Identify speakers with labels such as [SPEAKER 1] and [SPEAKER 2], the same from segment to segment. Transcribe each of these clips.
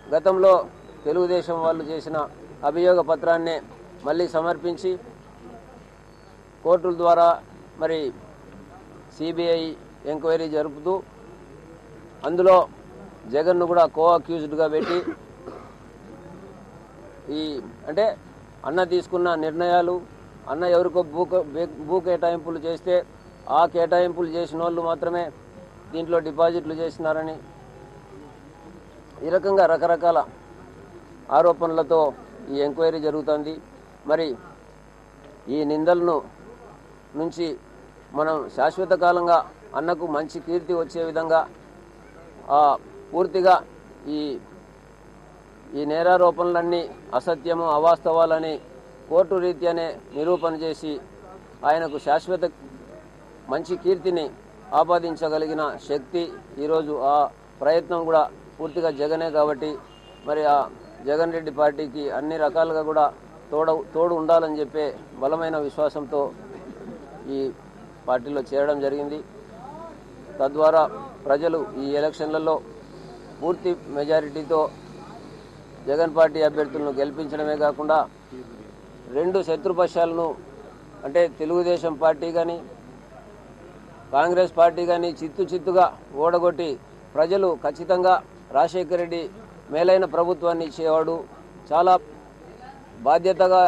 [SPEAKER 1] గతంలో తెలుగుదేశం వాళ్ళు చేసిన అభియోగ పత్రాన్ని మళ్ళీ సమర్పించి కోర్టుల ద్వారా మరి సిబిఐ ఎంక్వైరీ జరుపుతూ అందులో జగన్ను కూడా కో-అక్యూజ్డ్గా పెట్టి అంటే అన్న తీసుకున్న నిర్ణయాలు అన్న ఎవరికో భూ కేటాయింపులు చేస్తే ఆ కేటాయింపులు చేసిన వాళ్ళు మాత్రమే దీంట్లో డిపాజిట్లు చేసినారని ఈ రకంగా రకరకాల ఆరోపణలతో ఈ ఎంక్వైరీ జరుగుతుంది. మరి ఈ నిందలను నుంచి మనం శాశ్వత కాలంగా అన్నకు మంచి కీర్తి వచ్చే విధంగా పూర్తిగా ఈ నేరారోపణలన్నీ అసత్యము అవాస్తవాలని కోర్టు రీత్యానే నిరూపణ చేసి ఆయనకు శాశ్వత మంచి కీర్తిని ఆపాదించగలిగిన శక్తి ఈరోజు ఆ ప్రయత్నం కూడా పూర్తిగా జగనే కాబట్టి మరి ఆ జగన్ రెడ్డి పార్టీకి అన్ని రకాలుగా కూడా తోడు ఉండాలని చెప్పే బలమైన విశ్వాసంతో ఈ పార్టీలో చేరడం జరిగింది. తద్వారా ప్రజలు ఈ ఎలక్షన్లలో పూర్తి మెజారిటీతో జగన్ పార్టీ అభ్యర్థులను గెలిపించడమే కాకుండా రెండు శత్రుపక్షాలను అంటే తెలుగుదేశం పార్టీ కానీ కాంగ్రెస్ పార్టీ కానీ చిత్తుగా ఓడగొట్టి ప్రజలు ఖచ్చితంగా రాజశేఖర రెడ్డి మేలైన ప్రభుత్వాన్ని ఇచ్చేవాడు, చాలా బాధ్యతగా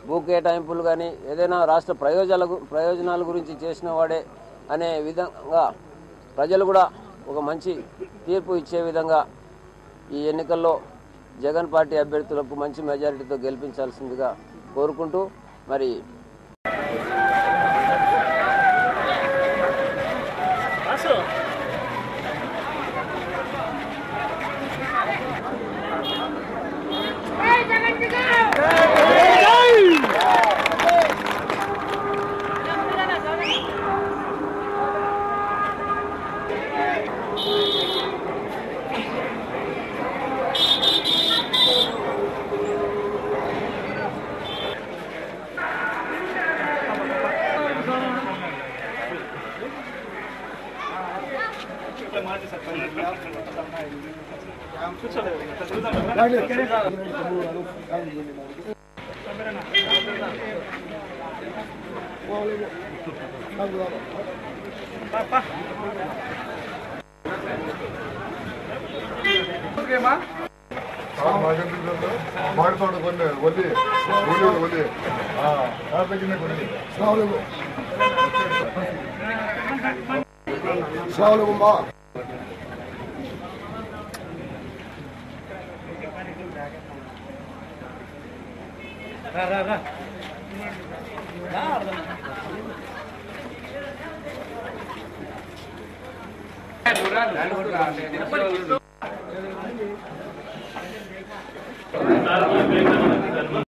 [SPEAKER 1] భూ కేటాయింపులు కానీ ఏదైనా రాష్ట్ర ప్రయోజనాల గురించి చేసిన వాడే అనే విధంగా ప్రజలు కూడా ఒక మంచి తీర్పు ఇచ్చే విధంగా ఈ ఎన్నికల్లో జగన్ పార్టీ అభ్యర్థులకు మంచి మెజారిటీతో గెలిపించాల్సిందిగా కోరుకుంటూ మరి